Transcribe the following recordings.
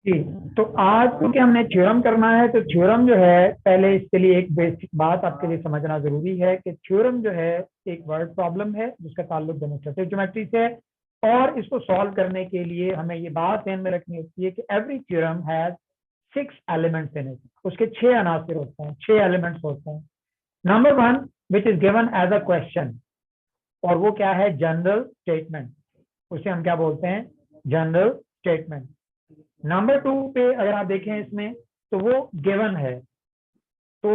जी। तो आज क्योंकि हमने थ्योरम करना है, तो थ्योरम जो है, पहले इसके लिए एक बेसिक बात आपके लिए समझना जरूरी है कि थ्योरम जो है एक वर्ड प्रॉब्लम है जिसका ताल्लुक डेमोंस्ट्रेटिव ज्योमेट्री से है। और इसको सॉल्व करने के लिए हमें ये बात ध्यान में रखनी होती है कि every theorem has 6 elements in it. उसके 6 अनासिर होते हैं, 6 एलिमेंट्स होते हैं। Number one which is given as a question, और वो क्या है? General statement. उसे हम क्या बोलते हैं? General statement. नंबर 2 पे अगर आप देखें इसमें, तो वो गिवन है। तो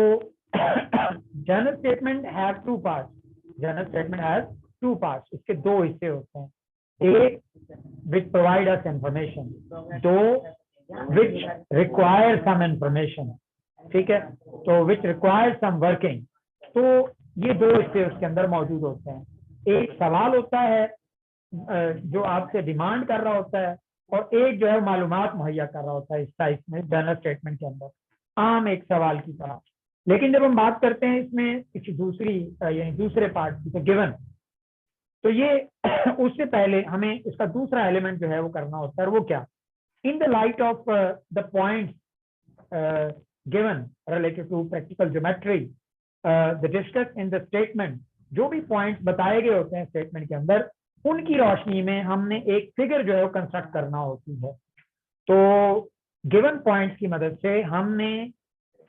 general statement have 2 parts. General statement has 2 parts. इसके 2 हिस्से होते हैं। एक विच प्रोवाइड अस इंफॉर्मेशन, दो विच रिक्वायर सम इंफॉर्मेशन। ठीक है, तो विच रिक्वायर सम वर्किंग। तो ये 2 हिस्से उसके अंदर मौजूद होते हैं। एक सवाल होता है जो आपसे डिमांड कर रहा होता है, और एक जो है मालूमात मुहैया कर रहा होता है इस टाइप में जनरल स्टेटमेंट के अंदर, आम एक सवाल की तरह। लेकिन जब हम बात करते हैं इसमें किसी दूसरी यानी दूसरे पार्ट की, तो गिवन, तो ये उससे पहले हमें इसका दूसरा एलिमेंट जो है वो करना होता है। और वो क्या? In the light of the point given related to practical geometry, the discuss in the statement, जो भी पॉइंट्स बताए गए होते हैं स्टेटमेंट के अंदर, उनकी रोशनी में हमने एक फिगर जो है वो कंस्ट्रक्ट करना होती है। तो गिवन पॉइंट्स की मदद से हमने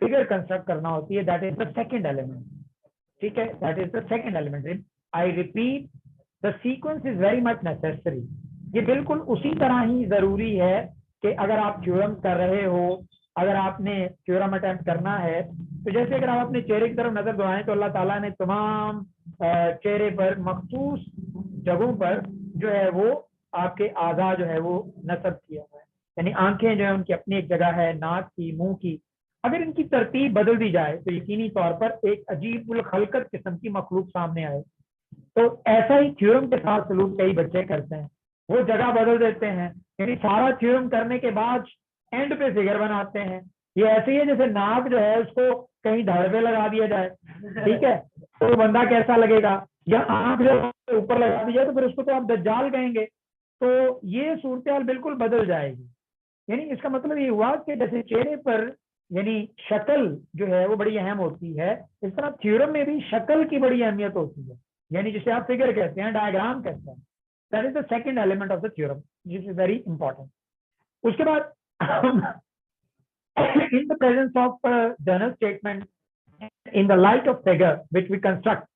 फिगर कंस्ट्रक्ट करना होती है। That is the second element. ठीक है, that is the second element. I repeat, the sequence is very much necessary. ये बिल्कुल उसी तरह ही जरूरी है कि अगर आप थ्योरम कर रहे हो, अगर आपने थ्योरम अटेम्प्ट करना है, तो जैसे अगर आप अपने चेहरे की तरफ नजर दौड़ाएं, तो अल्लाह ताला ने तमाम चेहरे पर मखसूस जगहों पर जो है वो आपके आज़ा जो है वो नसब किया हुआ है। यानी आंखें जो है उनकी अपनी एक जगह है, नाक की, मुंह की। अगर इनकी तरतीब बदल दी जाए तो यकीनी तौर पर एक अजीब उल खलकत किस्म की मखलूक सामने आए। तो ऐसा ही थ्योरम के साथ सलूक कई बच्चे करते हैं। वो जगह बदल देते हैं, यानी सारा थ्योरम करने के बाद एंड पे फिगर बनाते हैं। ये ऐसे ही है जैसे नाक जो है उसको कहीं धड़ पे लगा दिया जाए, ठीक है, तो बंदा कैसा लगेगा? या आंख जो है ऊपर लगा दी जाए तो फिर उसको तो आप दज्जाल कहेंगे। तो ये सूरत हाल बिल्कुल बदल जाएगी। यानी इसका मतलब ये हुआ कि जैसे चेहरे पर यानी शक्ल जो है वो बड़ी अहम होती है, इस तरह थ्योरम में भी शक्ल की बड़ी अहमियत होती है। यानी जिसे आप फिगर कहते हैं, डायग्राम कहते हैं। That is the second element of the theorem, this is very important. उसके बाद in the presence of general statement, in the light of figure which we construct,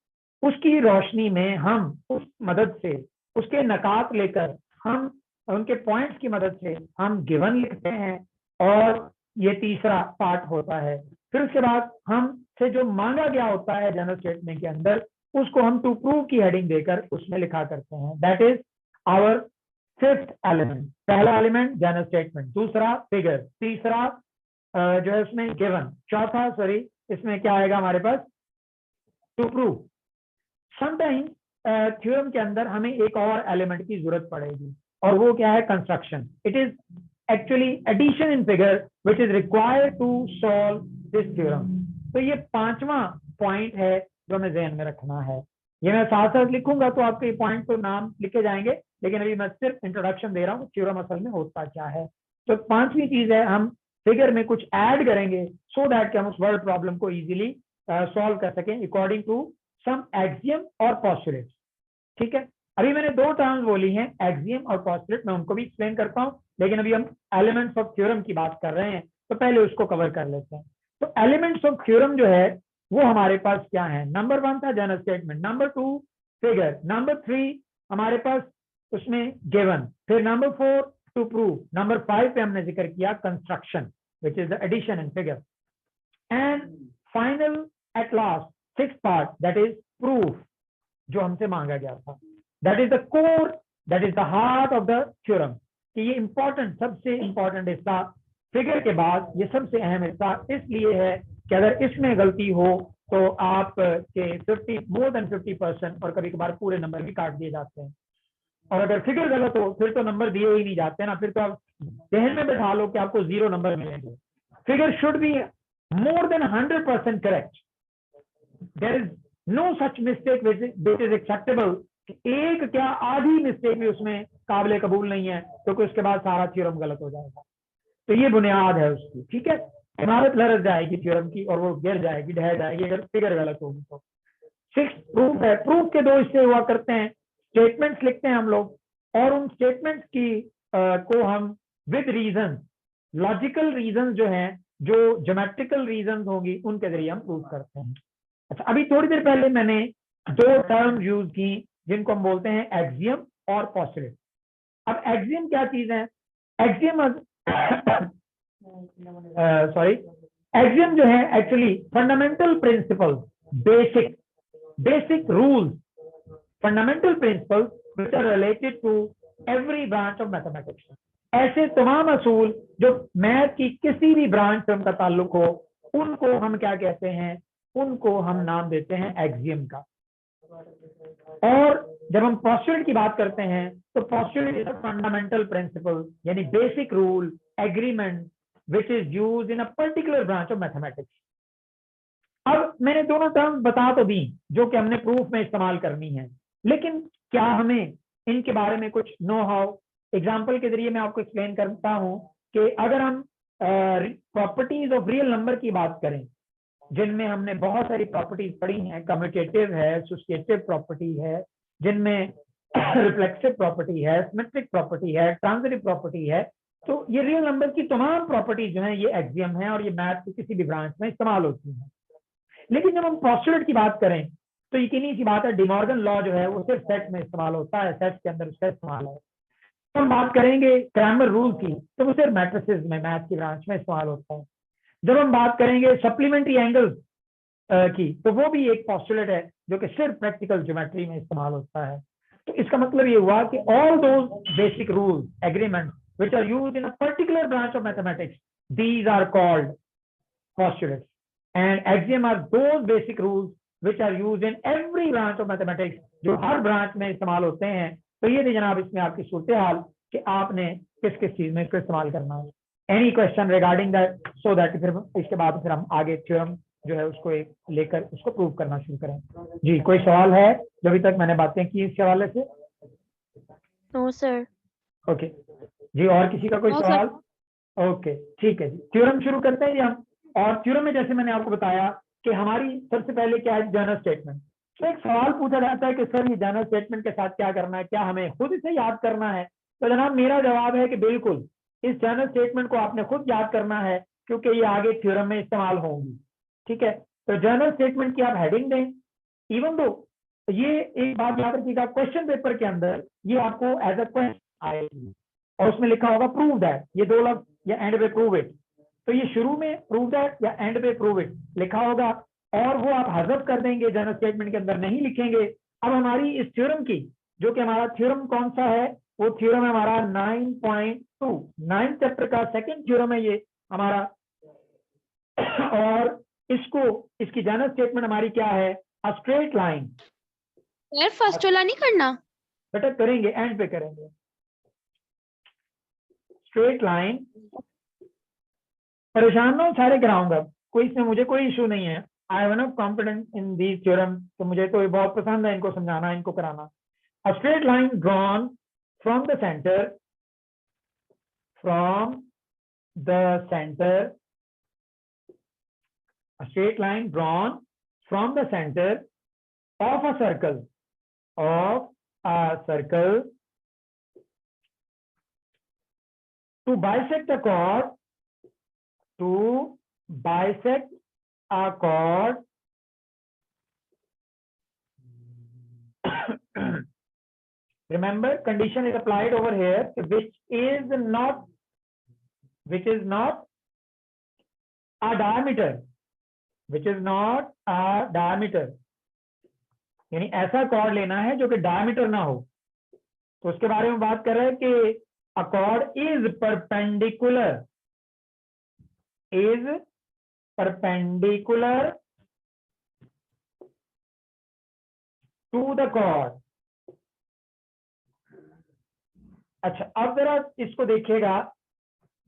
उसकी रोशनी में हम उस मदद से, उसके नकात लेकर हम उनके पॉइंट्स की मदद से हम गिवन लिखते हैं। और ये तीसरा पार्ट होता है। फिर उसके बाद हम से जो मांगा गया होता है जनरल स्टेटमेंट के अंदर, उसको हम टू प्रूव की हेडिंग देकर उसमें लिखा करते हैं। That is our fifth element. पहला एलिमेंट जनरल स्टेटमेंट, दूसरा फिगर, तीसरा जो है उसमें गिवन, चौथा सॉरी इसमें क्या आएगा हमारे पास? To prove. समटाइम थ्योरम के अंदर हमें एक और एलिमेंट की जरूरत पड़ेगी, और वो क्या है? Construction. It is actually addition in figure which is required to solve this theorem. तो ये पांचवा पॉइंट है जो हमें ध्यान में रखना है। ये मैं साथ साथ लिखूंगा तो आपके ये पॉइंट तो नाम लिखे जाएंगे, लेकिन अभी मैं सिर्फ इंट्रोडक्शन दे रहा हूँ थ्योरम असल में होता क्या है। तो पांचवी चीज है, हम फिगर में कुछ ऐड करेंगे सो दैट कि हम उस वर्ड प्रॉब्लम को इजीली सॉल्व कर सकें अकॉर्डिंग टू सम एक्सियम और पोस्टुलेट। ठीक है, अभी मैंने 2 टर्म्स बोली हैं, एक्सियम और पोस्टुलेट, मैं उनको भी एक्सप्लेन करता हूं। लेकिन अभी हम एलिमेंट्स ऑफ थ्योरम की बात कर रहे हैं, तो पहले उसको कवर कर लेते हैं। तो एलिमेंट्स ऑफ थ्योरम जो है वो हमारे पास क्या है? नंबर 1 था general statement, number 2 figure, number 3 हमारे पास उसमें गिवन, फिर नंबर 4 टू प्रूव, नंबर 5 पे हमने जिक्र किया construction which is the addition in figure, and final at last six part that is proof, जो हमसे मांगा गया था। That is the core, that is the heart of the theorem. कि ये इंपॉर्टेंट, सबसे इंपॉर्टेंट हिस्सा फिगर के बाद ये सबसे अहम हिस्सा इसलिए है कि अगर इसमें गलती हो तो आप के 50 मोर देन 50% और कभी कभार पूरे नंबर भी काट दिए जाते हैं। और अगर फिगर गलत हो फिर तो नंबर दिए ही नहीं जाते ना, फिर तो आप जहन में बैठा लो कि आपको 0 नंबर मिलेंगे। Figure should be more than 100% correct. There is no such mistake which is acceptable. एक क्या आधी मिस्टेक भी उसमें काबिल कबूल नहीं है, क्योंकि उसके बाद सारा थ्योरम गलत हो जाएगा। तो ये बुनियाद है उसकी, ठीक है। इमारत लरज जाएगी थ्योरम की और वो गिर जाएगी, ढह जाएगी अगर फिगर गलत होगी तो। 6 प्रूफ है। प्रूफ के 2 हिस्से हुआ करते हैं। स्टेटमेंट्स लिखते हैं हम लोग, और उन स्टेटमेंट्स की को हम विद रीजन, लॉजिकल रीजन जो हैं, जो ज्योमेट्रिकल रीजन होगी, उनके जरिए हम प्रूव करते हैं। अच्छा, अभी थोड़ी देर पहले मैंने 2 टर्म यूज की जिनको हम बोलते हैं एक्सियम और पोस्टुलेट। अब एक्सियम क्या चीज है? एक्सियम सॉरी, एक्सियम जो है actually fundamental principle, basic rules, fundamental principles which are related to every branch of mathematics। ऐसे तमाम असूल जो मैथ की किसी भी ब्रांच से उनका ताल्लुक हो, उनको हम क्या कहते हैं? उनको हम नाम देते हैं एक्सियम का। और जब हम पोस्टुलेट की बात करते हैं तो postulate is a fundamental principle, यानी basic rule, agreement which is used in a particular branch of mathematics. अब मैंने दोनों टर्म्स बता तो दी जो कि हमने प्रूफ में इस्तेमाल करनी है, लेकिन क्या हमें इनके बारे में कुछ नो हाउ, एग्जाम्पल के जरिए मैं आपको एक्सप्लेन करता हूं कि अगर हम प्रॉपर्टीज ऑफ रियल नंबर की बात करें, जिनमें हमने बहुत सारी प्रॉपर्टीज पढ़ी हैं, कम्यूटेटिव है, एसोसिएटिव प्रॉपर्टी है, जिनमें रिफ्लेक्सिव प्रॉपर्टी है, सिमेट्रिक प्रॉपर्टी है, ट्रांजिटिव प्रॉपर्टी है, तो ये रियल नंबर की तमाम प्रॉपर्टीज जो है ये एक्सियम है और ये मैथ की किसी भी ब्रांच में इस्तेमाल होती है। लेकिन जब हम पोस्टुलेट की बात करें तो यकीनी सी बात है, डिमॉर्गन लॉ जो है वो सिर्फ सेट में इस्तेमाल होता है, सेट के अंदर उसका इस्तेमाल है। तो हम बात करेंगे क्रैमर रूल की तो वो सिर्फ मैट्रिसेस में, मैथ की ब्रांच में इस्तेमाल होता है। जब हम बात करेंगे सप्लीमेंट्री एंगल्स की, तो वो भी एक पोस्टुलेट है जो कि सिर्फ प्रैक्टिकल ज्योमेट्री में इस्तेमाल होता है। तो इसका मतलब ये हुआ कि all those basic rules, agreements which are used in a particular branch of mathematics, these are called postulates, and axiom are those basic rules which are used in every branch of mathematics, जो हर branch में इस्तेमाल होते हैं। तो ये थी जनाब इसमें आपकी सूरत हाल कि आपने किस किस चीज में इसको इस्तेमाल करना है। Any question regarding that, so that फिर इसके बाद फिर हम आगे थ्योरम जो है उसको एक लेकर उसको प्रूव करना शुरू करें। जी, कोई सवाल है जो अभी तक मैंने बातें की इस हवाले से? No sir. ओके जी, और किसी का कोई नो सवाल? ओके, ठीक है जी, थ्योरम शुरू करते हैं जी हम। और थ्योरम में जैसे मैंने आपको बताया कि हमारी सबसे पहले क्या है, जनरल स्टेटमेंट। तो एक सवाल पूछा जाता है कि सर ये जनरल स्टेटमेंट के साथ क्या करना है, क्या हमें खुद इसे याद करना है? तो जनाब मेरा जवाब है कि बिल्कुल, इस जनरल स्टेटमेंट को आपने खुद याद करना है, क्योंकि ये आगे थ्योरम में इस्तेमाल होंगी। ठीक है, तो जनरल स्टेटमेंट की आप हेडिंग दें, इवन दो ये एक बात याद रखिएगा, क्वेश्चन पेपर के अंदर ये आपको एज अ क्वेश्चन आएगी और उसमें लिखा होगा प्रूव दैट, ये 2 लफ्ज या एंड पे प्रूव इट। तो ये शुरू में प्रूव दैट या एंड पे प्रूव इट लिखा होगा और वो आप हज़फ कर देंगे, जनरल स्टेटमेंट के अंदर नहीं लिखेंगे। अब हमारी इस थ्योरम की, जो कि हमारा थ्योरम कौन सा है, वो थ्योरम है हमारा 9.2, 9th चैप्टर का सेकंड थ्योरम है ये हमारा। और इसको, इसकी जनरल स्टेटमेंट हमारी क्या है, अ स्ट्रेट लाइन। सर फर्स्ट वाला नहीं करना? बेटा करेंगे, एंड पे करेंगे। स्ट्रेट लाइन, परेशान ना हो, सारे कराऊंगा, कोई इसमें मुझे कोई इशू नहीं है। I have enough confidence in these theorem, तो मुझे तो ये बहुत पसंद है इनको समझाना, इनको कराना। अ straight line drawn from the centre, from the centre, a straight line drawn from the center of a circle, to bisect a chord, to bisect a chord remember, condition is applied over here, which is not a diameter, which is not a diameter, यानी ऐसा cord लेना है जो कि diameter ना हो। तो उसके बारे में बात कर रहे हैं कि a chord is perpendicular to the chord। अच्छा, अब जरा इसको देखिएगा,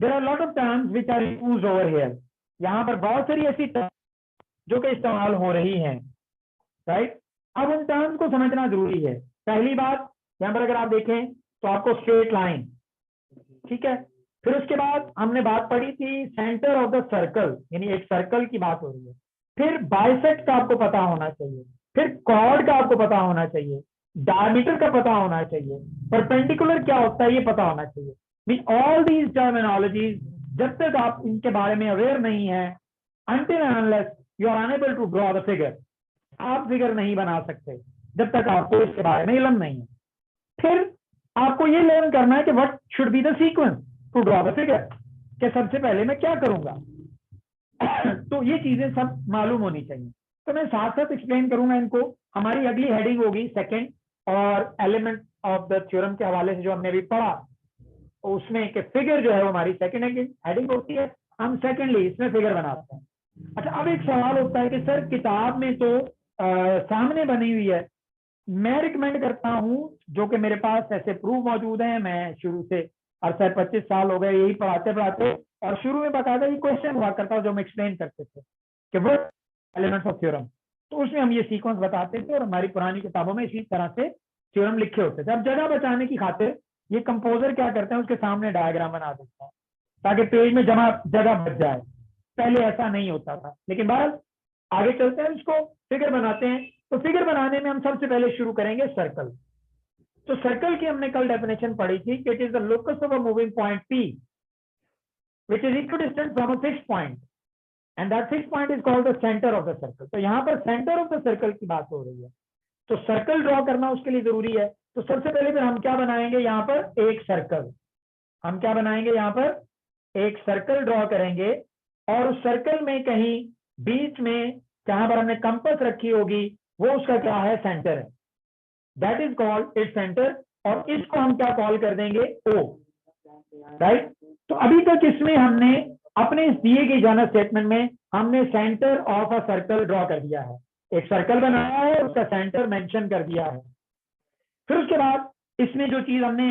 there are lot of terms which are used over here, यहाँ पर बहुत सारी ऐसी टर्म्स जो कि इस्तेमाल हो रही हैं, राइट। अब उन टर्म्स को समझना जरूरी है। पहली बात, यहाँ पर अगर आप देखें तो आपको स्ट्रेट लाइन, ठीक है, फिर उसके बाद हमने बात पढ़ी थी सेंटर ऑफ द सर्कल, यानी एक सर्कल की बात हो रही है। फिर बाइसेक्ट का आपको पता होना चाहिए, फिर कॉर्ड का आपको पता होना चाहिए, डायमीटर का पता होना चाहिए, परपेंडिकुलर क्या होता है ये पता होना चाहिए। मीन ऑल दीज टर्मिनोलॉजीज जब तक आप इनके बारे में अवेयर नहीं है, until and unless you are unable to draw the figure, आप फिगर नहीं बना सकते जब तक आपको इसके बारे में इल्म नहीं है। फिर आपको ये लर्न करना है कि what should be the sequence to draw the figure, कि सबसे पहले मैं क्या करूंगा। तो ये चीजें सब मालूम होनी चाहिए। तो मैं साथ साथ एक्सप्लेन करूंगा इनको। हमारी अगली हेडिंग होगी सेकंड, और एलिमेंट ऑफ द थ्योरम के हवाले से जो हमने अभी पढ़ा उसमें कि फिगर जो है वो हमारी सेकंड हेडिंग होती है, हम सेकंडली इसमें फिगर बनाते हैं। अच्छा, अब एक सवाल होता है कि सर किताब में तो सामने बनी हुई है, मैं रिकमेंड करता हूं, जो कि मेरे पास ऐसे प्रूफ मौजूद हैं, मैं शुरू से 25 साल हो गए यही पढ़ाते पढ़ाते, और शुरू में बताता ये क्वेश्चन हुआ करता जो हम एक्सप्लेन करते थे कि वो एलिमेंट्स ऑफ थ्योरम, तो उसमें हम ये सीक्वेंस बताते थे और हमारी पुरानी किताबों में इसी तरह से थ्योरम लिखे होते थे। अब जगह बचाने की खातिर ये कंपोजर क्या करते हैं, उसके सामने डायग्राम बना देते हैं ताकि पेज में जमा जगह बच जाए। पहले ऐसा नहीं होता था, लेकिन बहरहाल आगे चलते हैं, इसको फिगर बनाते हैं। तो फिगर बनाने में हम सबसे पहले शुरू करेंगे सर्कल। तो सर्कल की हमने कल डेफिनेशन पढ़ी थी कि it is the locus of a moving point P which is equidistant from a fixed point and that fixed point is called the center of the circle। तो यहाँ पर सेंटर ऑफ द सर्कल की बात हो रही है, तो circle draw करना उसके लिए जरूरी है। तो सबसे पहले फिर हम क्या बनाएंगे, यहाँ पर एक सर्कल, हम क्या बनाएंगे, यहाँ पर एक सर्कल ड्रॉ करेंगे, और उस सर्कल में कहीं बीच में जहां पर हमने कंपास रखी होगी वो उसका क्या है, सेंटर है, that is called its centre, और इसको हम क्या कॉल कर देंगे, O, राइट। तो अभी तक इसमें हमने अपने इस दिए गए जर्नल स्टेटमेंट में हमने centre of a circle draw कर दिया है, एक सर्कल बनाया है, उसका सेंटर मेंशन कर दिया है। फिर उसके बाद इसमें जो चीज हमने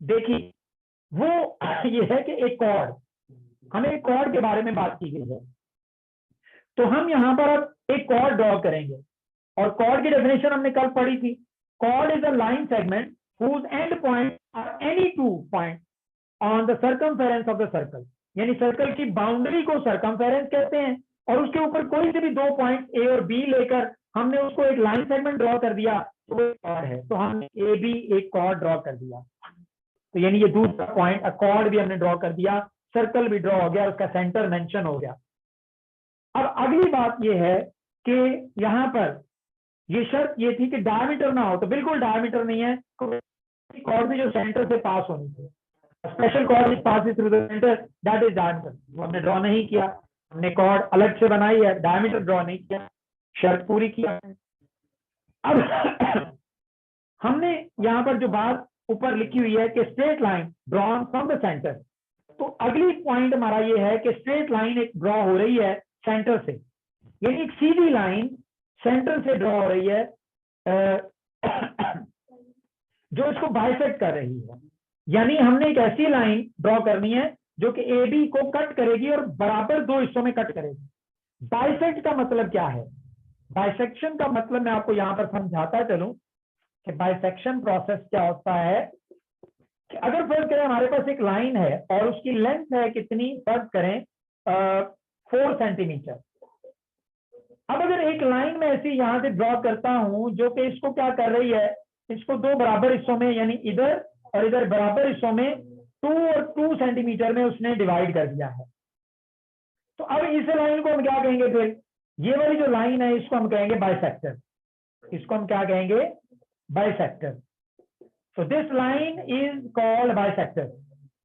देखी वो ये है कि एक कॉर्ड, हमें एक कॉर्ड के बारे में बात की गई है, तो हम यहाँ पर अब एक कॉर्ड ड्रॉ करेंगे, और कॉर्ड की डेफिनेशन हमने कल पढ़ी थी। Chord is a line segment whose end point are any two points on the circumference of the circle, यानी सर्कल की बाउंड्री को सर्कमफेरेंस कहते हैं, और उसके ऊपर कोई से भी दो पॉइंट ए और बी लेकर हमने उसको एक लाइन सेगमेंट ड्रॉ कर दिया तो वो कॉर्ड है। तो हमने ए बी एक कॉर्ड ड्रॉ कर दिया, तो यानी ये दूसरा पॉइंट, कॉर्ड भी हमने ड्रॉ कर दिया, सर्कल भी ड्रॉ हो गया, उसका सेंटर मेंशन हो गया। अब अगली बात ये है कि यहाँ पर ये शर्त ये थी कि डायमीटर ना हो, तो बिल्कुल डायमीटर नहीं है, कॉर्ड भी जो सेंटर से पास होनी चाहिए, special chord pass through the centre, that is diameter. वो हमने ड्रॉ नहीं किया, हमने कॉर्ड अलग से बनाई है, डायमीटर ड्रॉ नहीं किया, शर्त पूरी किया। अब हमने यहाँ पर जो बात ऊपर लिखी हुई है कि straight line drawn from the centre, तो अगली पॉइंट हमारा ये है कि स्ट्रेट लाइन एक ड्रॉ हो रही है सेंटर से, यानी एक सीधी लाइन सेंटर से ड्रॉ हो रही है जो इसको बाइसेक्ट कर रही है, यानी हमने एक ऐसी लाइन ड्रॉ करनी है जो कि ए बी को कट करेगी और बराबर दो हिस्सों में कट करेगी। बाइसेक्ट का मतलब क्या है, बाइसेक्शन का मतलब मैं आपको यहाँ पर समझाता चलूं कि बाइसेक्शन प्रोसेस क्या होता है कि अगर फर्ज करें हमारे पास एक लाइन है और उसकी लेंथ है कितनी, फर्ज करें 4 सेंटीमीटर। अब अगर एक लाइन में ऐसी यहां से ड्रॉ करता हूं जो कि इसको क्या कर रही है, इसको दो बराबर हिस्सों में, यानी इधर और इधर बराबर हिस्सों में 2 और 2 सेंटीमीटर में उसने डिवाइड कर दिया है। तो अब इस लाइन को हम क्या कहेंगे, फिर ये वाली जो लाइन है इसको हम कहेंगे बाइसेक्टर, इसको हम क्या कहेंगे, bisector. So this line is called bisector,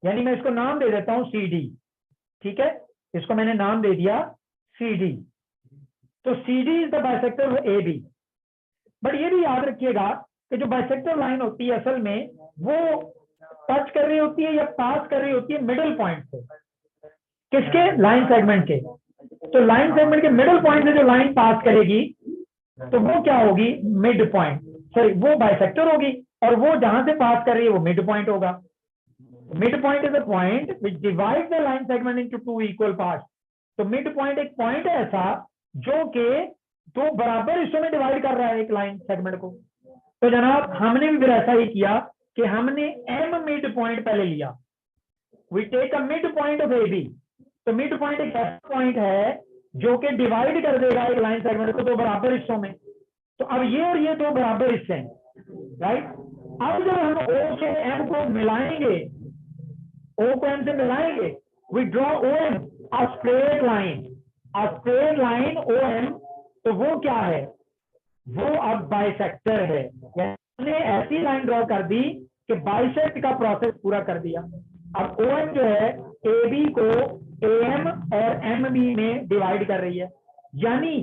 यानी मैं इसको नाम दे देता हूं CD, ठीक है, इसको मैंने नाम दे दिया CD। तो CD is the bisector of AB। But ये भी याद रखिएगा कि जो बाइसेक्टर लाइन होती है असल में वो टच कर रही होती है या पास कर रही होती है मिडिल पॉइंट से, किसके, लाइन सेगमेंट के। तो लाइन सेगमेंट के मिडिल पॉइंट से जो लाइन पास करेगी तो वो क्या होगी, मिड पॉइंट, सॉरी वो बाइसेक्टर होगी, और वो जहां से पास कर रही है वो मिड पॉइंट होगा। Mid point is a point which divides the line segment into 2 equal parts. तो मिड पॉइंट एक पॉइंट है ऐसा जो कि दो बराबर हिस्सों में डिवाइड कर रहा है एक लाइन सेगमेंट को। तो जनाब हमने भी फिर ऐसा ही किया कि हमने एम मिड पॉइंट पहले लिया, we take a mid point of A B. तो मिड पॉइंट एक ऐसा पॉइंट है जो कि डिवाइड कर देगा एक लाइन सेगमेंट को दो बराबर हिस्सों में। तो अब ये और ये दो बराबर हिस्से हैं, राइट। अब जब हम ओ से एम को मिलाएंगे, ओ को एम से मिलाएंगे, we draw O M a straight line O M. तो वो क्या है, वो अब बाइसेक्टर है। हमने ऐसी लाइन ड्रॉ कर दी कि बाइसेक्ट का प्रोसेस पूरा कर दिया। अब ओ एम जो है ए बी को ए एम और एम बी में डिवाइड कर रही है, यानी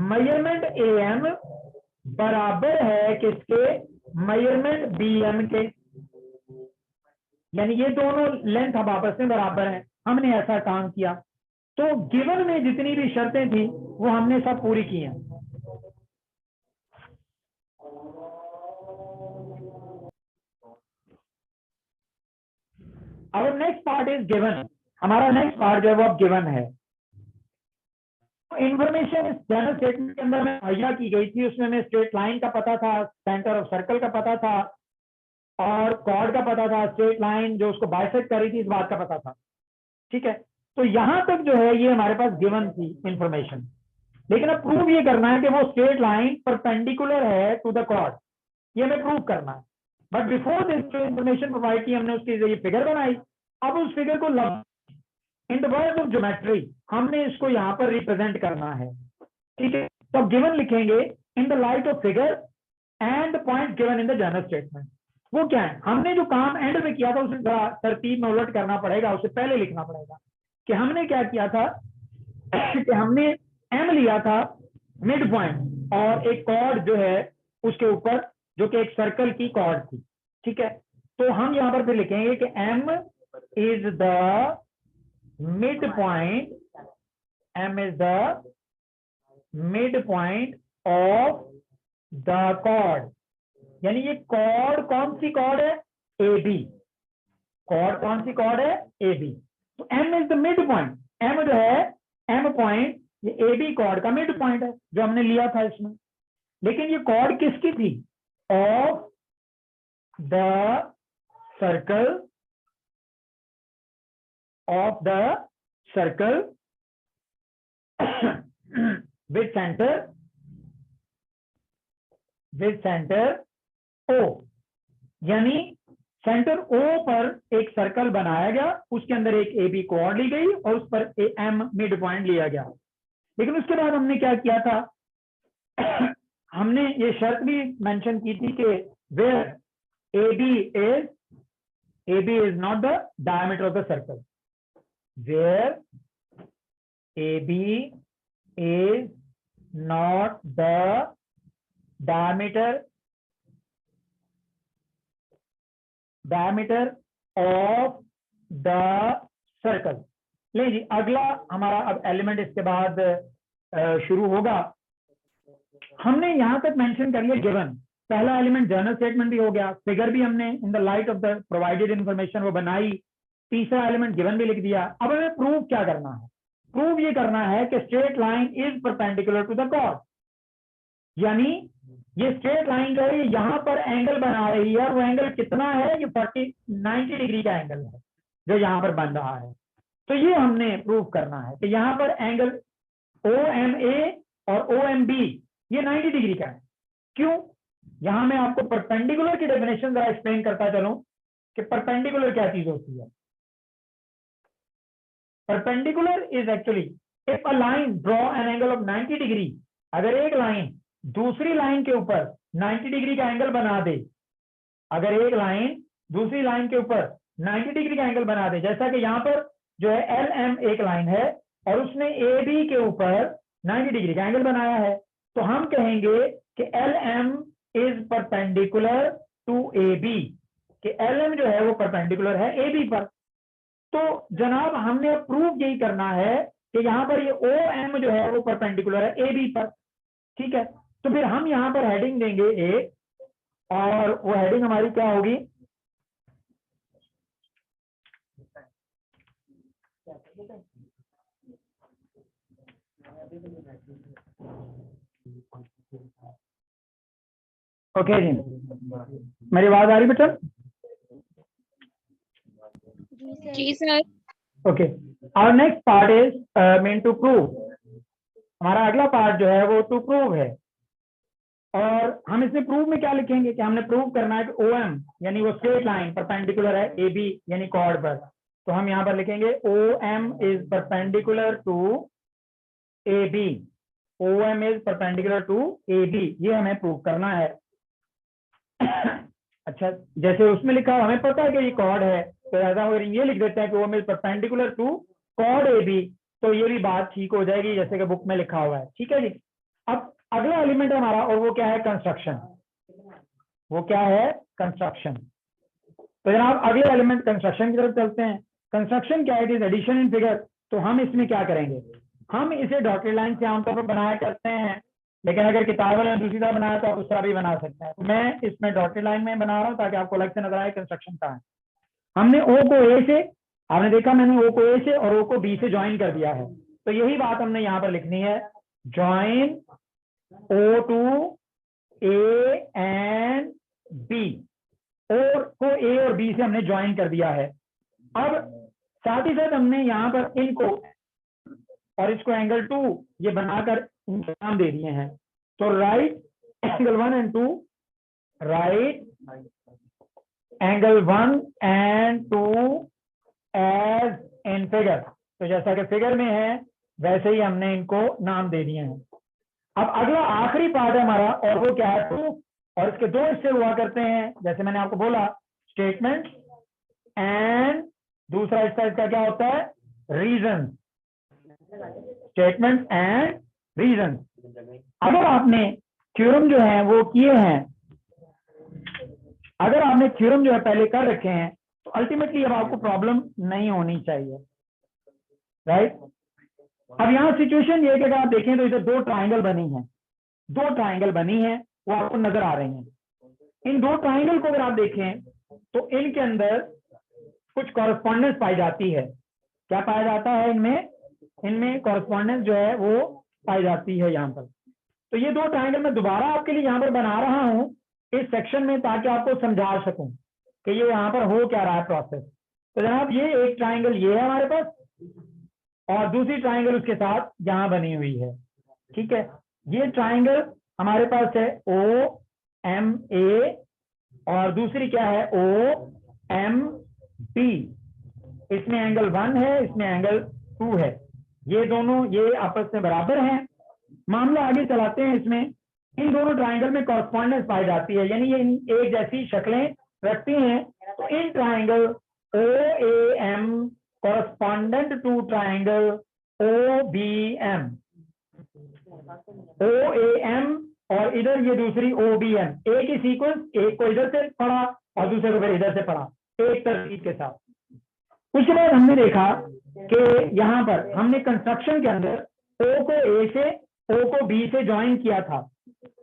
मेजरमेंट ए एम बराबर है किसके, मेजरमेंट बी एम के, यानी ये दोनों लेंथ अब आपस में बराबर हैं। हमने ऐसा काम किया। तो गिवन में जितनी भी शर्तें थी वो हमने सब पूरी की हैं। अब नेक्स्ट पार्ट इज गिवन। हमारा नेक्स्ट पार्ट जो है वो अब गिवन है। इंफॉर्मेशन इस जनरल स्टेटमेंट के अंदर में मुहैया की गई थी, उसमें हमें स्ट्रेट लाइन का पता था, सेंटर ऑफ सर्कल का पता था, और कॉर्ड का पता था, स्ट्रेट लाइन जो उसको बाइसेक्ट कर रही थी इस बात का पता था, ठीक है। तो यहां तक जो है ये हमारे पास गिवन थी इंफॉर्मेशन। लेकिन अब प्रूव ये करना है कि वो स्ट्रेट लाइन परपेंडिकुलर है टू द कॉर्ड, ये हमें प्रूव करना है। बट बिफोर दिस जो इंफॉर्मेशन प्रोवाइड की हमने उसकी ये फिगर बनाई। अब उस फिगर को in the words of geometry हमने इसको यहाँ पर रिप्रेजेंट करना है, ठीक है। तो गिवन लिखेंगे इन the light of figure and point given in the general statement. वो क्या है, हमने जो काम एंड में किया था उसे तरतीब में उलट करना पड़ेगा, उसे पहले लिखना पड़ेगा कि हमने क्या किया था कि हमने एम लिया था मिड पॉइंट और एक कॉर्ड जो है उसके ऊपर जो कि एक सर्कल की कॉर्ड थी, ठीक है। तो हम यहाँ पर फिर लिखेंगे कि M is the mid point, M is the mid point of the chord, यानी ये कॉर्ड कौन सी कॉर्ड है, ए बी। कॉर्ड कौन सी कॉर्ड है, ए बी। तो M is the mid point, M जो है एम पॉइंट ये ए बी कॉर्ड का मिड पॉइंट है जो हमने लिया था इसमें। लेकिन ये कॉर्ड किसकी थी, of the circle, of the circle with centre O, यानी सेंटर ओ पर एक सर्कल बनाया गया, उसके अंदर एक ए बी कॉर्ड ली गई और उस पर एम मिड पॉइंट लिया गया। लेकिन उसके बाद हमने क्या किया था हमने ये शर्त भी मेंशन की थी कि where A B is not the diameter of the circle, where A B is not the diameter of the circle. ले जी, अगला हमारा अब एलिमेंट इसके बाद शुरू होगा। हमने यहां तक मेंशन कर लिया गिवन, पहला एलिमेंट जर्नल स्टेटमेंट भी हो गया, फिगर भी हमने इन the light of the provided information वो बनाई, तीसरा एलिमेंट गिवन भी लिख दिया। अब हमें प्रूव क्या करना है, प्रूव ये करना है कि straight line is perpendicular to the chord, यानी ये स्ट्रेट लाइन जो है ये यहाँ पर एंगल बना रही है, और वो एंगल कितना है, ये 90 डिग्री का एंगल है जो यहाँ पर बन रहा है। तो ये हमने प्रूव करना है कि यहाँ पर एंगल ओ एम ए और ओ एम बी ये 90 डिग्री का है। क्यों, यहां मैं आपको परपेंडिकुलर की डेफिनेशन जरा एक्सप्लेन करता चलूं कि परपेंडिकुलर क्या चीज होती है। Perpendicular is actually if a line draw an angle of 90 degree, अगर एक लाइन दूसरी लाइन के ऊपर 90 डिग्री का एंगल बना दे, अगर एक लाइन दूसरी लाइन के ऊपर 90 डिग्री का एंगल बना दे, जैसा कि यहाँ पर जो है एल एम एक लाइन है और उसने ए बी के ऊपर 90 डिग्री का एंगल बनाया है, तो हम कहेंगे कि L M is perpendicular to A B, कि एल एम जो है वो परपेंडिकुलर है ए बी पर। तो जनाब हमने प्रूव यही करना है कि यहाँ पर ये ओ एम जो है वो परपेंडिकुलर है ए बी पर, ठीक है। तो फिर हम यहाँ पर हेडिंग देंगे ए, और वो हेडिंग हमारी क्या होगी, ओके जी, मेरी आवाज आ रही बेटा? जी sir. Okay, our next part is mean to prove. हमारा अगला पार्ट जो है वो टू प्रूव है, और हम इसमें प्रूव में क्या लिखेंगे कि हमने प्रूव करना है कि OM यानी वो स्ट्रेट लाइन परपेंडिकुलर है AB यानी कॉर्ड पर। तो हम यहाँ पर लिखेंगे OM is perpendicular to AB। OM is perpendicular to AB, ये हमें प्रूव करना है। अच्छा, जैसे उसमें लिखा हमें पता है कि ये कॉर्ड है, तो ऐसा अगर ये लिख देते हैं कि OM is perpendicular to chord AB, तो ये भी बात ठीक हो जाएगी जैसे कि बुक में लिखा हुआ है। ठीक है जी। अब अगला एलिमेंट है हमारा, और वो क्या है? कंस्ट्रक्शन। वो क्या है? कंस्ट्रक्शन। तो जनाब अगले एलिमेंट कंस्ट्रक्शन की तरफ चलते हैं। कंस्ट्रक्शन क्या है? It is addition in figure. तो हम इसमें क्या करेंगे? हम इसे डॉटेड लाइन से आमतौर पर बनाया करते हैं, लेकिन अगर किताब वाले ने दूसरी तरह बनाया तो आप उस तरह भी बना सकते हैं। तो मैं इसमें डॉटेड लाइन में बना रहा हूँ ताकि आपको अलग से नजर आए कंस्ट्रक्शन कहाँ है। हमने O को A से, आपने देखा मैंने O को A से और O को B से ज्वाइन कर दिया है, तो यही बात हमने यहाँ पर लिखनी है, join O to A and B। और को A और B से हमने ज्वाइन कर दिया है। अब साथ ही साथ हमने यहाँ पर इनको और इसको एंगल 2 ये बनाकर नाम दे दिए हैं। तो right angle 1 and 2, right angle 1 and 2 as in figure. तो जैसा कि फिगर में है वैसे ही हमने इनको नाम दे दिए हैं। अब अगला आखिरी पार्ट है हमारा, और वो क्या है? प्रूफ। और इसके दो हिस्से हुआ करते हैं, जैसे मैंने आपको बोला, स्टेटमेंट एंड दूसरा हिस्सा इसका क्या होता है? रीजन। Statement and reason. अगर आपने थ्योरम जो है वो किए हैं, अगर आपने थ्योरम जो है पहले कर रखे हैं, तो अल्टीमेटली अब आपको प्रॉब्लम नहीं होनी चाहिए, राइट। अब यहाँ सिचुएशन ये कि अगर आप देखें तो इधर दो ट्राइंगल बनी है, दो ट्राइंगल बनी है, वो आपको नजर आ रही हैं। इन दो ट्राइंगल को अगर आप देखें तो इनके अंदर कुछ कॉरेस्पॉन्डेंस पाई जाती है। क्या पाया जाता है? इनमें कॉरेस्पॉन्डेंस जो है वो पाई जाती है यहाँ पर। तो ये दो ट्राइंगल मैं दोबारा आपके लिए यहाँ पर बना रहा हूँ इस सेक्शन में, ताकि आपको समझा सकूं कि ये यहाँ पर हो क्या रहा है प्रोसेस। तो जनाब ये एक ट्राइंगल ये है हमारे पास, और दूसरी ट्राइंगल उसके साथ यहाँ बनी हुई है। ठीक है, ये ट्राइंगल हमारे पास है OMA, और दूसरी क्या है? OMB। इसमें एंगल 1 है, इसमें एंगल 2 है। ये दोनों ये आपस में बराबर हैं। मामला आगे चलाते हैं। इसमें इन दोनों ट्राइंगल में कॉरेस्पॉन्डेंस पाई जाती है, यानी ये एक जैसी शक्लें रखती हैं। तो in triangle OAM corresponding to triangle OBM। OAM और इधर ये दूसरी OBM, एक ही सीक्वेंस, एक को इधर से पढ़ा और दूसरे को फिर इधर से पढ़ा, एक तरतीब के साथ। उसके बाद हमने देखा कि यहाँ पर हमने कंस्ट्रक्शन के अंदर O को A से, O को B से ज्वाइन किया था,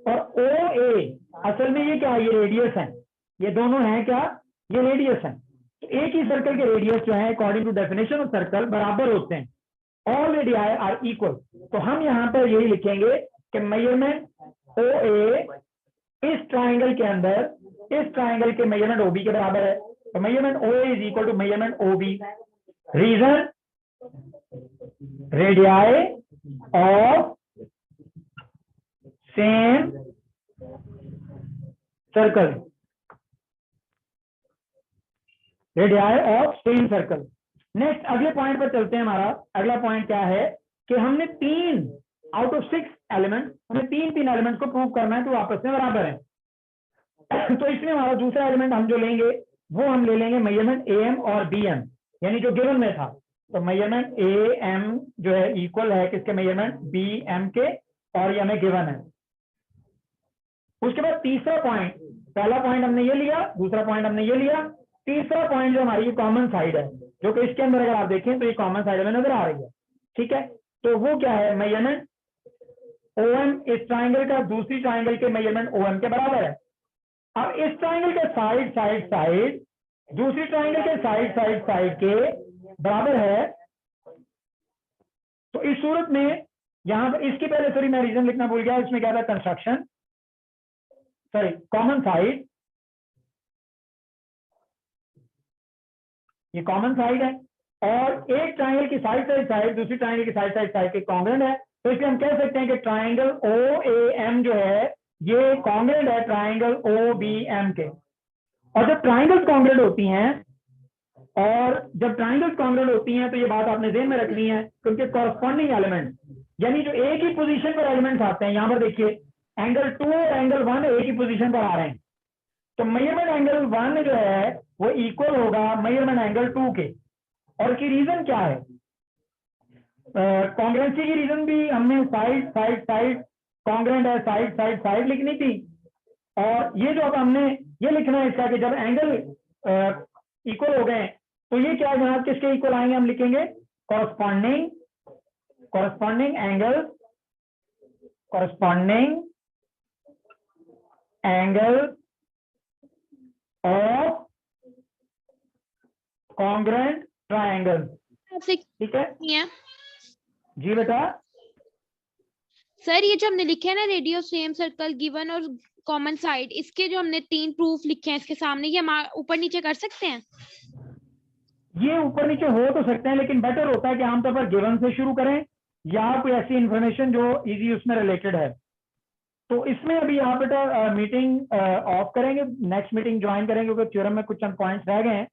और OA असल में ये क्या है? ये रेडियस है। ये दोनों हैं क्या? ये रेडियस है। तो एक ही सर्कल के रेडियस जो है according to definition of circle बराबर होते हैं। All radii are equal. तो हम यहाँ पर यही लिखेंगे कि मेजरमेंट OA इस ट्राइंगल के अंदर, इस ट्राइंगल के मेजरमेंट OB के बराबर है। तो measurement OA is equal to measurement OB। Reason radii of same circle, radii of same circle. Next अगले पॉइंट पर चलते हैं। हमारा अगला पॉइंट क्या है कि हमने 3 आउट ऑफ 6 एलिमेंट, हमें तीन एलिमेंट्स को प्रूव करना है तो आपस में बराबर है। तो इसमें हमारा दूसरा एलिमेंट हम जो लेंगे वो हम ले लेंगे मेजरमेंट AM और BM, यानी जो गिवन में था। तो मेजरमेंट AM जो है इक्वल है किसके? मेजरमेंट BM के, और ये हमें गिवन है। उसके बाद तीसरा पॉइंट, पहला पॉइंट हमने ये लिया, दूसरा पॉइंट हमने ये लिया, तीसरा पॉइंट जो हमारी कॉमन साइड है, जो कि इसके अंदर अगर आप देखें तो ये कॉमन साइड में नजर आ रही है। ठीक है, तो वो क्या है? मेजरमेंट OM इस ट्राइंगल का दूसरी ट्राइंगल के मेजरमेंट OM के बराबर है। अब इस ट्राइंगल के साइड दूसरी ट्राइंगल के साइड के बराबर है। तो इस सूरत में यहां पर इसके पहले, सॉरी मैं रीजन लिखना भूल गया, इसमें क्या था? कंस्ट्रक्शन, सॉरी कॉमन साइड ये कॉमन साइड है, और एक ट्राइंगल की साइड दूसरी ट्राइंगल की साइड के कॉन्ग्रेंट है, तो इसलिए हम कह सकते हैं कि ट्राइंगल OAM जो है ये कॉन्ग्रेंट है ट्राइंगल OBM के। और जब ट्राइंगल्स कॉन्ग्रेंट होती हैं तो ये बात आपने ध्यान में रखनी है कि उनके कॉरस्पॉन्डिंग एलिमेंट, यानी जो एक ही पोजीशन पर एलिमेंट्स आते हैं, यहां पर देखिए एंगल 2 और एंगल 1 एक ही पोजीशन पर आ रहे हैं, तो मेजरमेंट एंगल 1 जो है वो इक्वल होगा मेजरमेंट एंगल 2 के। और इसकी रीजन क्या है? कॉन्ग्रेंसी की रीजन भी हमने साइड कॉन्ग्रेंट है, साइड लिखनी थी, और ये जो अब हमने ये लिखना है इसका कि जब एंगल इक्वल हो गए तो ये क्या जनाब किसके इक्वल आएंगे? हम लिखेंगे corresponding angle of congruent triangle. ठीक है जी बेटा। सर ये जो हमने लिखे हैं ना, रेडियस सेम सर्कल गिवन और कॉमन साइड, इसके जो हमने 3 प्रूफ लिखे हैं इसके सामने, ये हम ऊपर नीचे कर सकते हैं? ये ऊपर नीचे हो तो सकते हैं, लेकिन बेटर होता है कि आमतौर पर गिवन से शुरू करें या कोई ऐसी इंफॉर्मेशन जो इजी उसमें रिलेटेड है। तो इसमें अभी आप बेटा मीटिंग ऑफ करेंगे, नेक्स्ट मीटिंग ज्वाइन करेंगे क्योंकि थ्योरम में कुछ चंद पॉइंट्स रह गए हैं,